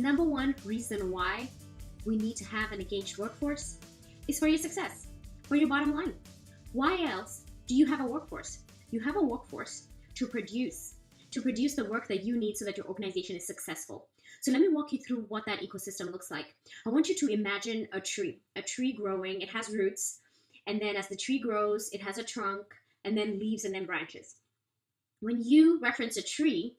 number one reason why we need to have an engaged workforce is for your success, for your bottom line. Why else do you have a workforce? You have a workforce to produce the work that you need so that your organization is successful. So let me walk you through what that ecosystem looks like. I want you to imagine a tree growing. It has roots, and then as the tree grows, it has a trunk, and then leaves, and then branches. When you reference a tree,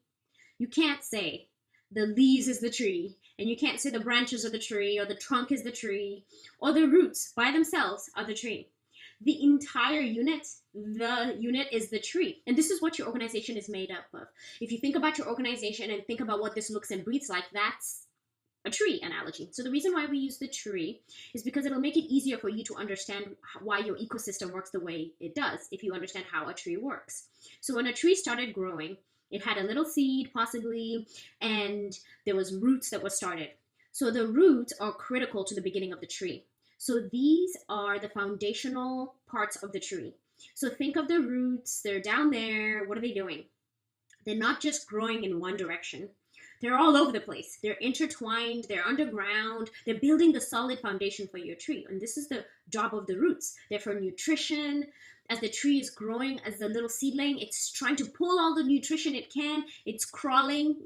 you can't say the leaves is the tree, and you can't say the branches are the tree, or the trunk is the tree, or the roots by themselves are the tree. The entire unit, the unit is the tree. And this is what your organization is made up of. If you think about your organization and think about what this looks and breathes like, that's a tree analogy. So the reason why we use the tree is because it'll make it easier for you to understand why your ecosystem works the way it does, if you understand how a tree works. So when a tree started growing, it had a little seed possibly, and there was roots that were started. So the roots are critical to the beginning of the tree. So these are the foundational parts of the tree. So think of the roots, they're down there. What are they doing? They're not just growing in one direction. They're all over the place. They're intertwined, they're underground, they're building the solid foundation for your tree. And this is the job of the roots. They're for nutrition. As the tree is growing, as the little seedling, it's trying to pull all the nutrition it can. It's crawling,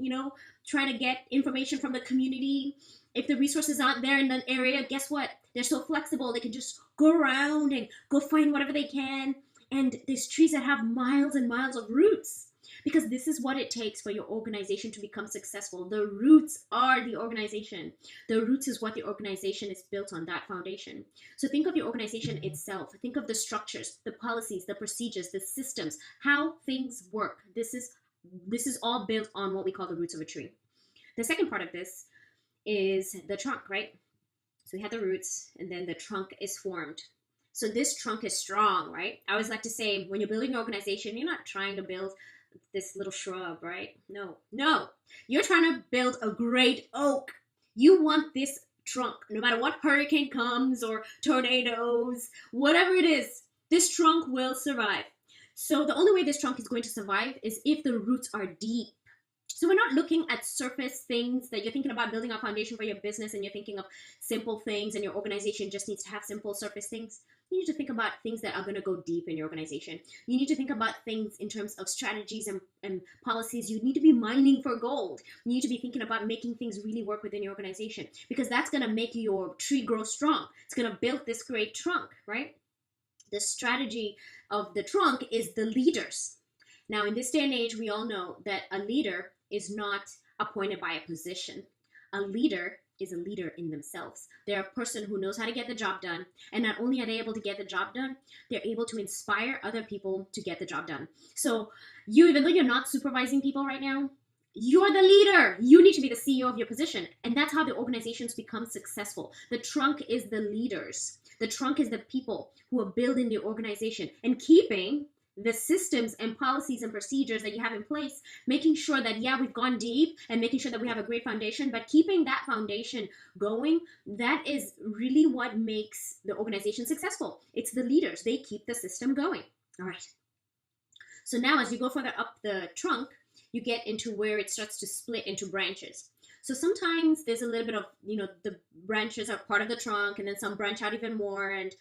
trying to get information from the community. If the resources aren't there in the area, guess what? They're so flexible. They can just go around and go find whatever they can. And there's trees that have miles and miles of roots, because this is what it takes for your organization to become successful. The roots are the organization. The roots is what the organization is built on, that foundation. So think of your organization itself. Think of the structures, the policies, the procedures, the systems, how things work. This is all built on what we call the roots of a tree. The second part of this is the trunk, right? So we have the roots, and then the trunk is formed. So this trunk is strong, right? I always like to say, when you're building an organization, you're not trying to build this little shrub, right? No. You're trying to build a great oak. You want this trunk, no matter what hurricane comes or tornadoes, whatever it is, this trunk will survive. So the only way this trunk is going to survive is if the roots are deep. So we're not looking at surface things that you're thinking about building a foundation for your business, and you're thinking of simple things, and your organization just needs to have simple surface things. You need to think about things that are going to go deep in your organization. You need to think about things in terms of strategies and policies. You need to be mining for gold. You need to be thinking about making things really work within your organization, because that's going to make your tree grow strong. It's going to build this great trunk, right? The strategy of the trunk is the leaders. Now, in this day and age, we all know that a leader is not appointed by a position. A leader is a leader in themselves. They're a person who knows how to get the job done. And not only are they able to get the job done, they're able to inspire other people to get the job done. So even though you're not supervising people right now, you're the leader. You need to be the CEO of your position. And that's how the organizations become successful. The trunk is the leaders. The trunk is the people who are building the organization and keeping the systems and policies and procedures that you have in place, making sure that, we've gone deep, and making sure that we have a great foundation, but keeping that foundation going, that is really what makes the organization successful. It's the leaders. They keep the system going. All right. So now as you go further up the trunk, you get into where it starts to split into branches. So sometimes there's a little bit of, the branches are part of the trunk, and then some branch out even more, and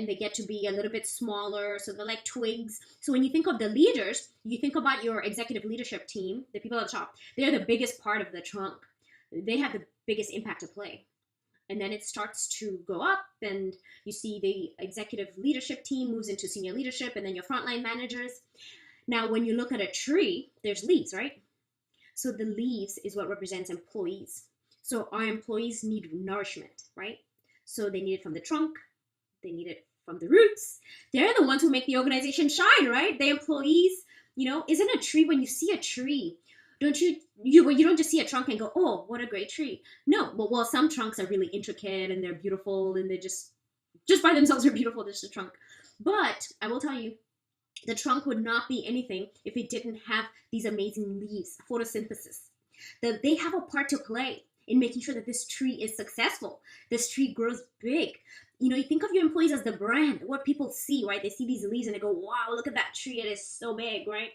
they get to be a little bit smaller, so they're like twigs. So when you think of the leaders, you think about your executive leadership team, the people at the top. They're the biggest part of the trunk. They have the biggest impact to play. And then it starts to go up, and you see the executive leadership team moves into senior leadership, and then your frontline managers. Now, when you look at a tree, there's leaves, right? So the leaves is what represents employees. So our employees need nourishment, right? So they need it from the trunk. They need it from the roots. They're the ones who make the organization shine, right? The employees, isn't a tree, when you see a tree, you don't just see a trunk and go, oh, what a great tree. No, well, some trunks are really intricate and they're beautiful, and they just by themselves are beautiful, just a trunk. But I will tell you, the trunk would not be anything if it didn't have these amazing leaves, photosynthesis. They have a part to play in making sure that this tree is successful. This tree grows big. You think of your employees as the brand, what people see, right? They see these leaves and they go, wow, look at that tree. It is so big, right?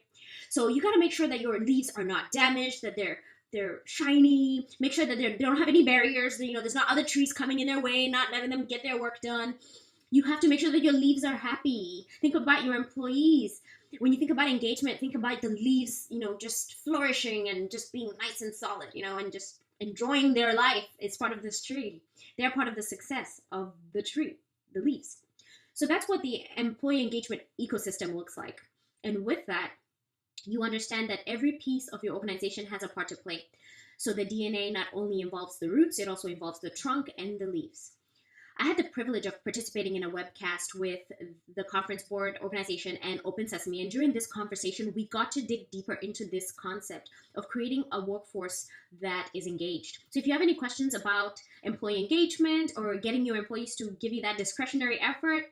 So you got to make sure that your leaves are not damaged, that they're they're shiny. Make sure that they don't have any barriers. There's not other trees coming in their way, not letting them get their work done. You have to make sure that your leaves are happy. Think about your employees. When you think about engagement, think about the leaves, just flourishing and just being nice and solid, and just enjoying their life. It's part of this tree. They're part of the success of the tree, the leaves. So that's what the employee engagement ecosystem looks like. And with that, you understand that every piece of your organization has a part to play. So the DNA not only involves the roots, it also involves the trunk and the leaves. I had the privilege of participating in a webcast with the Conference Board organization and Open Sesame. And during this conversation, we got to dig deeper into this concept of creating a workforce that is engaged. So if you have any questions about employee engagement or getting your employees to give you that discretionary effort,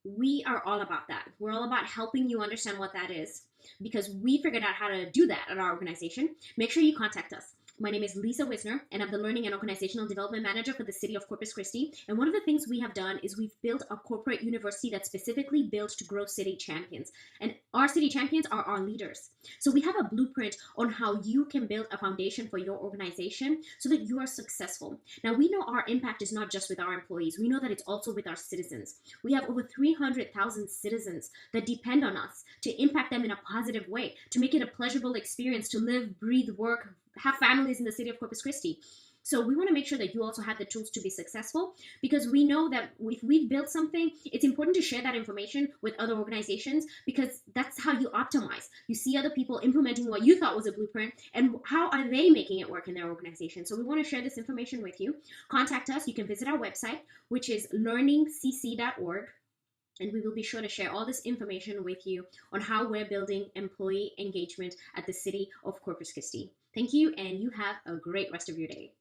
we are all about that. We're all about helping you understand what that is, because we figured out how to do that at our organization. Make sure you contact us. My name is Liza Wisner, and I'm the Learning and Organizational Development Manager for the City of Corpus Christi. And one of the things we have done is we've built a corporate university that's specifically built to grow city champions. And our city champions are our leaders. So we have a blueprint on how you can build a foundation for your organization so that you are successful. Now, we know our impact is not just with our employees. We know that it's also with our citizens. We have over 300,000 citizens that depend on us to impact them in a positive way, to make it a pleasurable experience to live, breathe, work, have families in the city of Corpus Christi. So we want to make sure that you also have the tools to be successful, because we know that if we've built something, it's important to share that information with other organizations, because that's how you optimize. You see other people implementing what you thought was a blueprint, and how are they making it work in their organization. So we want to share this information with you. Contact us. You can visit our website, which is learningcc.org. And we will be sure to share all this information with you on how we're building employee engagement at the City of Corpus Christi. Thank you, and you have a great rest of your day.